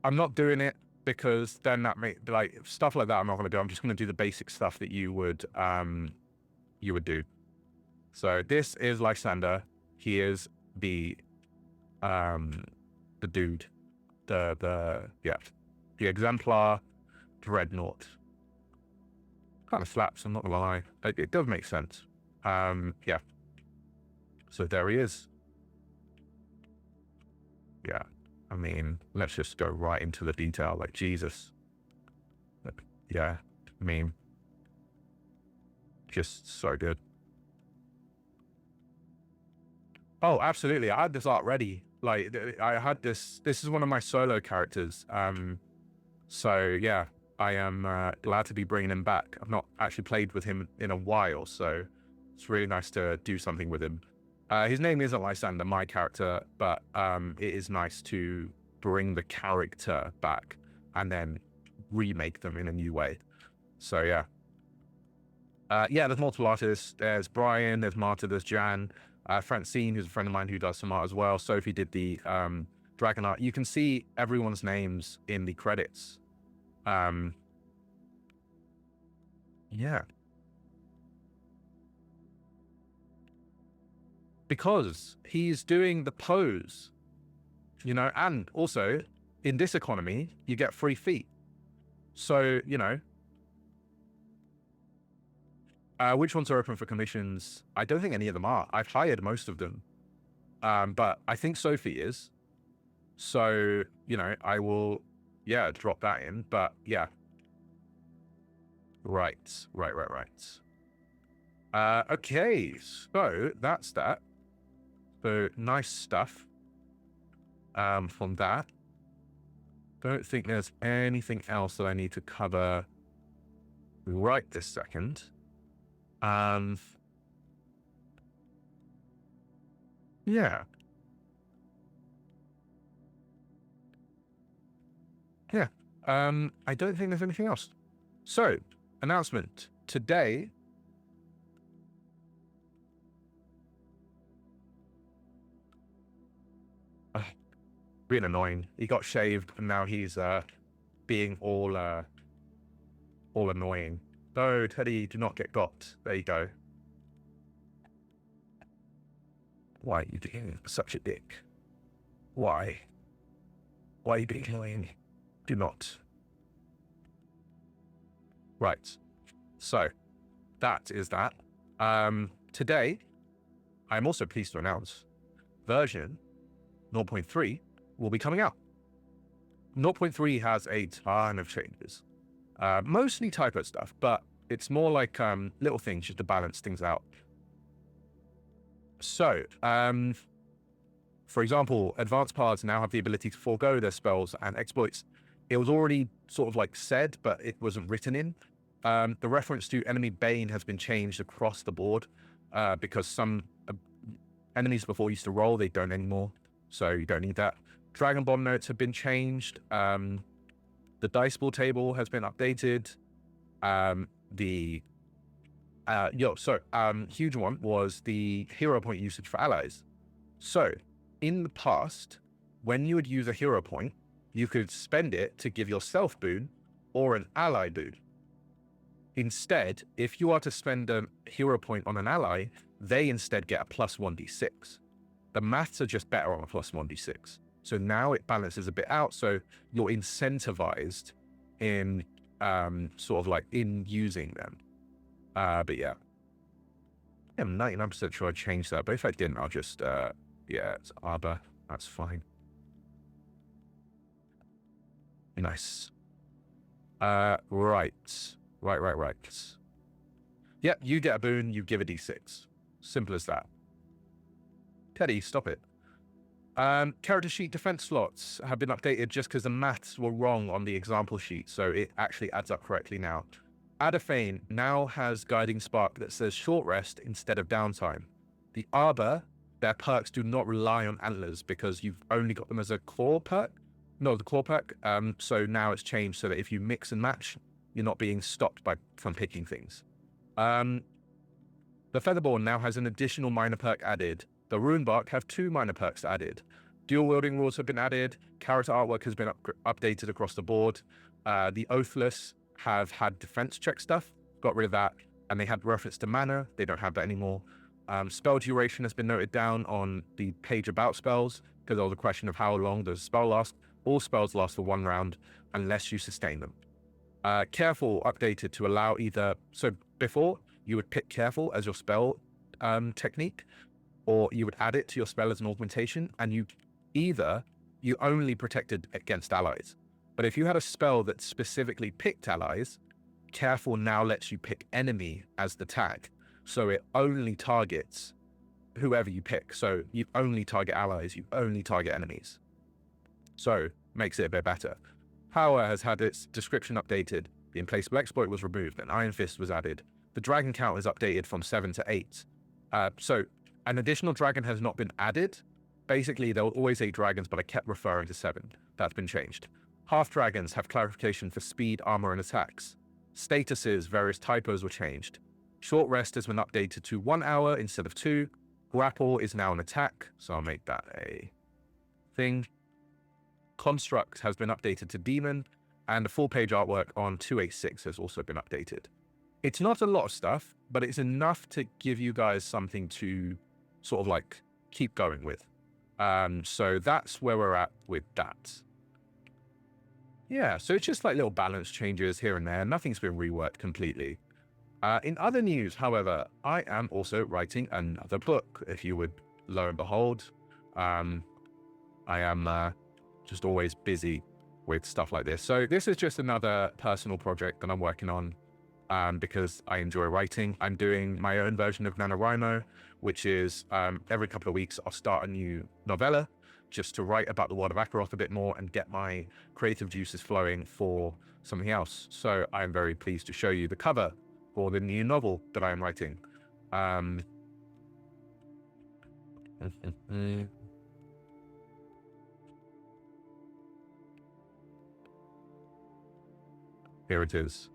I'm not doing it because then that may like stuff like that I'm not going to do. I'm just going to do the basic stuff that you would do. So this is Lysander. He is the dude, the exemplar dreadnought. Kind of slaps, I'm not gonna lie. It does make sense. Yeah. So there he is. Yeah. I mean, let's just go right into the detail, like Jesus. Yeah. I mean, just so good. Oh, absolutely. I had this art ready. Like, I had this. This is one of my solo characters. So yeah, I am glad to be bringing him back. I've not actually played with him in a while, so it's really nice to do something with him. His name isn't Lysander, my character, but it is nice to bring the character back and then remake them in a new way. So yeah. Yeah, there's multiple artists. There's Brian, there's Marta, there's Jan, Francine, who's a friend of mine who does some art as well. Sophie did the dragon art. You can see everyone's names in the credits. Yeah. Because he's doing the pose, you know, and also in this economy, you get free feet. So, you know, which ones are open for commissions? I don't think any of them are. I've hired most of them. But I think Sophie is. So, you know, I will, yeah, drop that in. But yeah. Right. Okay, so that's that. So nice stuff from that. Don't think there's anything else that I need to cover right this second. Yeah. Yeah. I don't think there's anything else. So, announcement. Today, being annoying. He got shaved and now he's being all annoying. No, Teddy, do not get got. There you go. Why are you being such a dick? Why? Why are you being annoying? Do not. Right. So, that is that. Today, I'm also pleased to announce version 0.3 will be coming out. 0.3 has a ton of changes, mostly typo stuff, but it's more like little things just to balance things out. So, for example, advanced paths now have the ability to forego their spells and exploits. It was already sort of like said, but it wasn't written in. The reference to enemy bane has been changed across the board because some enemies before used to roll, they don't anymore, so you don't need that. Dragon Bomb notes have been changed. The dice ball table has been updated. Huge one was the hero point usage for allies. So in the past, when you would use a hero point, you could spend it to give yourself boon or an ally boon. Instead, if you are to spend a hero point on an ally, they instead get a plus 1d6. The maths are just better on a plus 1d6. So now it balances a bit out, so you're incentivized in sort of like in using them. But yeah, I'm 99% sure I changed that, but if I didn't, I'll just, yeah, it's Arbor, that's fine. Nice. Right. Yep, you get a boon, you give a d6. Simple as that. Teddy, stop it. Character sheet defense slots have been updated just because the maths were wrong on the example sheet, so it actually adds up correctly now. Adafane now has Guiding Spark that says short rest instead of downtime. The Arbor, their perks do not rely on antlers because you've only got them as a claw perk. No, the claw perk. So now it's changed so that if you mix and match, you're not being stopped from picking things. The Featherborn now has an additional minor perk added. The Runebark have 2 minor perks added. Dual wielding rules have been added. Character artwork has been updated across the board. The Oathless have had defense check stuff, got rid of that, and they had reference to mana. They don't have that anymore. Spell duration has been noted down on the page about spells because there was a question of how long does a spell last. All spells last for 1 round unless you sustain them. Careful updated to allow either, so before you would pick Careful as your spell technique, or you would add it to your spell as an augmentation, and you only protected against allies. But if you had a spell that specifically picked allies, Careful now lets you pick enemy as the tag. So it only targets whoever you pick. So you only target allies, you only target enemies. So makes it a bit better. Power has had its description updated. The implaceable exploit was removed and Iron Fist was added. The dragon count is updated from 7 to 8. So an additional dragon has not been added. Basically, there were always 8 dragons, but I kept referring to 7. That's been changed. Half dragons have clarification for speed, armor, and attacks. Statuses, various typos were changed. Short rest has been updated to 1 hour instead of 2. Grapple is now an attack, so I'll make that a thing. Construct has been updated to demon, and the full page artwork on 286 has also been updated. It's not a lot of stuff, but it's enough to give you guys something to sort of like keep going with. So that's where we're at with that. Yeah, so it's just like little balance changes here and there. Nothing's been reworked completely. In other news, however, I am also writing another book, if you would, lo and behold. I am just always busy with stuff like this. So this is just another personal project that I'm working on because I enjoy writing. I'm doing my own version of NaNoWriMo, which is every couple of weeks I'll start a new novella just to write about the world of Azeroth a bit more and get my creative juices flowing for something else. So I'm very pleased to show you the cover for the new novel that I am writing. Here it is.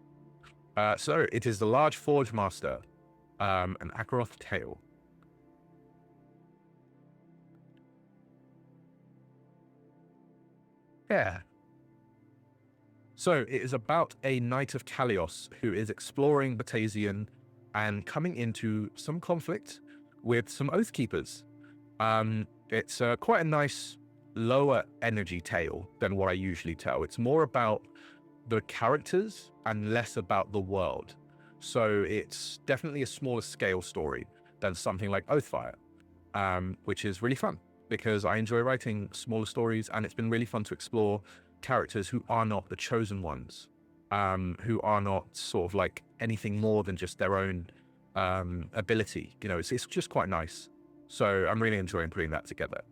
So it is The Large Forge Master, an Azeroth tale. Yeah. So it is about a Knight of Kalios who is exploring Batazian and coming into some conflict with some Oathkeepers. It's quite a nice lower energy tale than what I usually tell. It's more about the characters and less about the world. So it's definitely a smaller scale story than something like Oathfire, which is really fun because I enjoy writing smaller stories and it's been really fun to explore characters who are not the chosen ones, who are not sort of like anything more than just their own ability. You know, it's just quite nice. So I'm really enjoying putting that together.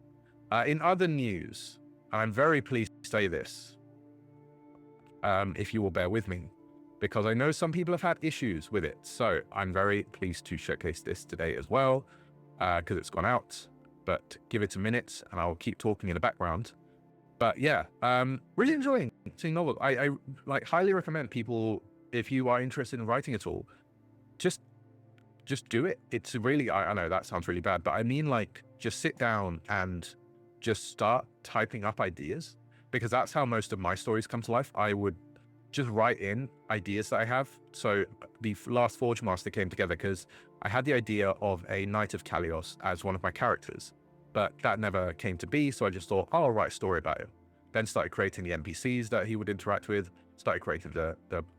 In other news, I'm very pleased to say this, if you will bear with me, because I know some people have had issues with it. So I'm very pleased to showcase this today as well, because it's gone out. But give it a minute and I'll keep talking in the background. But yeah, really enjoying seeing novels. I like highly recommend people, if you are interested in writing at all, just do it. It's really, I know that sounds really bad, but I mean, like, just sit down and just start typing up ideas, because that's how most of my stories come to life. I would just write in ideas that I have. So the last Forge Master came together because I had the idea of a Knight of Kalios as one of my characters, but that never came to be. So I just thought, oh, I'll write a story about it. Then started creating the NPCs that he would interact with, started creating the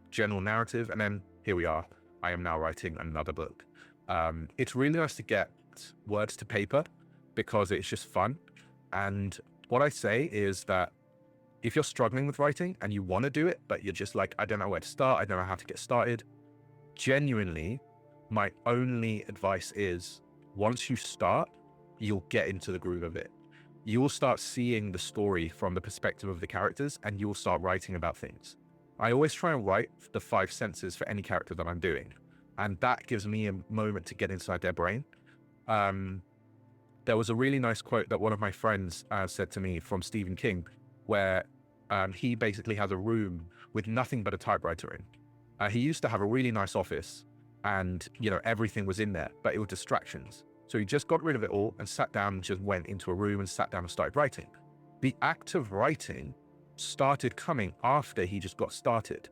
general narrative, and then here we are. I am now writing another book. It's really nice to get words to paper because it's just fun. And what I say is that if you're struggling with writing and you want to do it, but you're just like, I don't know where to start, I don't know how to get started, genuinely, my only advice is, once you start, you'll get into the groove of it. You will start seeing the story from the perspective of the characters, and you will start writing about things. I always try and write the 5 senses for any character that I'm doing, and that gives me a moment to get inside their brain. There was a really nice quote that one of my friends said to me from Stephen King, where he basically has a room with nothing but a typewriter in. He used to have a really nice office, and you know, everything was in there, but it was distractions. So he just got rid of it all and sat down and just went into a room and sat down and started writing. The act of writing started coming after he just got started.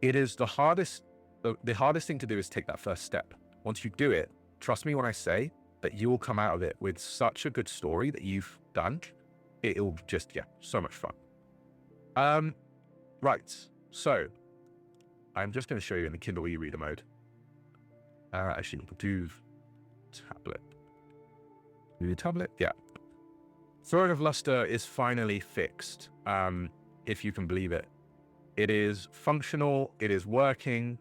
It is the hardest thing to do is take that first step. Once you do it, trust me when I say that you will come out of it with such a good story that you've done. It'll just, yeah, so much fun. Right, so I'm just going to show you in the Kindle e-reader mode. Actually, do tablet. Do the tablet? Yeah. Throne of Luster is finally fixed, if you can believe it. It is functional, it is working.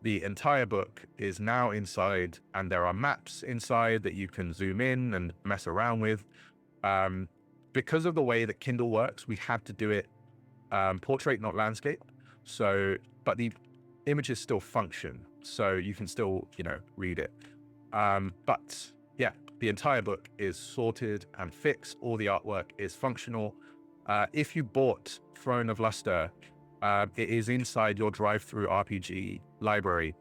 The entire book is now inside, and there are maps inside that you can zoom in and mess around with. Because of the way that Kindle works, we had to do it portrait, not landscape. So, but the images still function, so you can still, you know, read it. But yeah, the entire book is sorted and fixed. All the artwork is functional. If you bought Throne of Luster, it is inside your drive-through RPG library.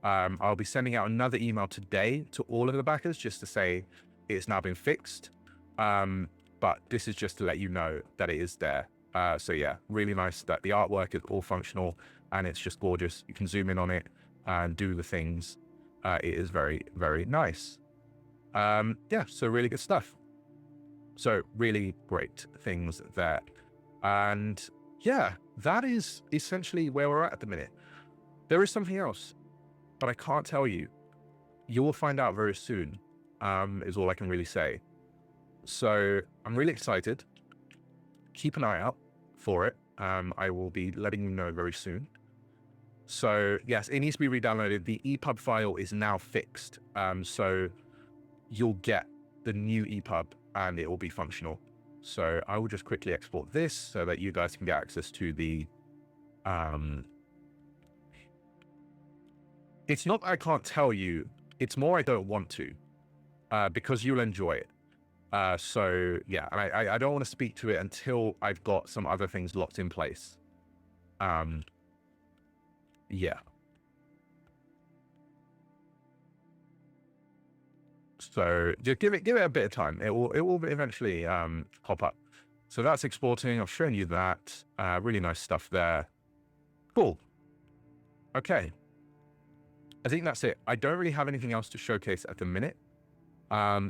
I'll be sending out another email today to all of the backers just to say it's now been fixed. But this is just to let you know that it is there. So yeah, really nice that the artwork is all functional and it's just gorgeous. You can zoom in on it and do the things. It is very, very nice. Yeah, so really good stuff. So really great things there. And yeah, that is essentially where we're at the minute. There is something else, but I can't tell you. You will find out very soon, is all I can really say. So I'm really excited. Keep an eye out for it. I will be letting you know very soon. So yes, it needs to be re-downloaded. The EPUB file is now fixed. So you'll get the new EPUB and it will be functional. So I will just quickly export this so that you guys can get access to the, it's not that I can't tell you, it's more I don't want to, because you'll enjoy it. So yeah, and I don't want to speak to it until I've got some other things locked in place. Yeah. So just give it a bit of time. It will eventually pop up. So that's exporting. I've shown you that. Really nice stuff there. Cool. Okay. I think that's it. I don't really have anything else to showcase at the minute.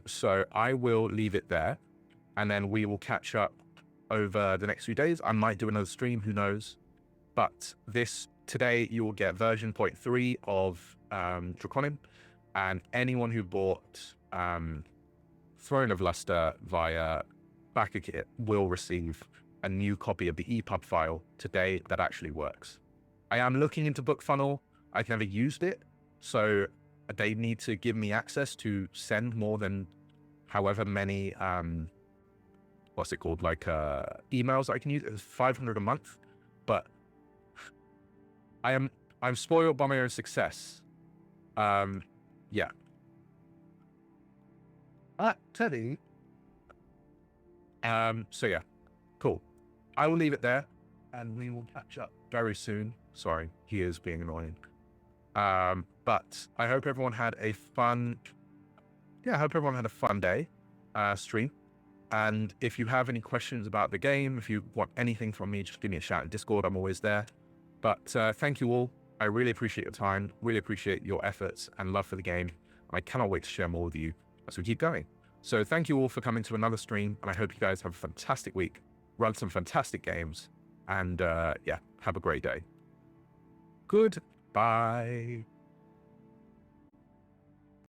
So I will leave it there, and then we will catch up over the next few days. I might do another stream, who knows? But today you will get version 0.3 of Drakonym, and anyone who bought Throne of Luster via Backer Kit will receive a new copy of the EPUB file today that actually works. I am looking into BookFunnel. I've never used it, so they need to give me access to send more than however many, what's it called, like emails I can use. It's 500 a month, but I'm spoiled by my own success. Yeah. Teddy. So yeah, cool. I will leave it there, and we will catch up very soon. Sorry, he is being annoying. But I hope everyone had a fun, day, stream. And if you have any questions about the game, if you want anything from me, just give me a shout in Discord. I'm always there. But thank you all. I really appreciate your time, really appreciate your efforts and love for the game. I cannot wait to share more with you as we keep going. So thank you all for coming to another stream, and I hope you guys have a fantastic week, run some fantastic games, and yeah, have a great day. Goodbye.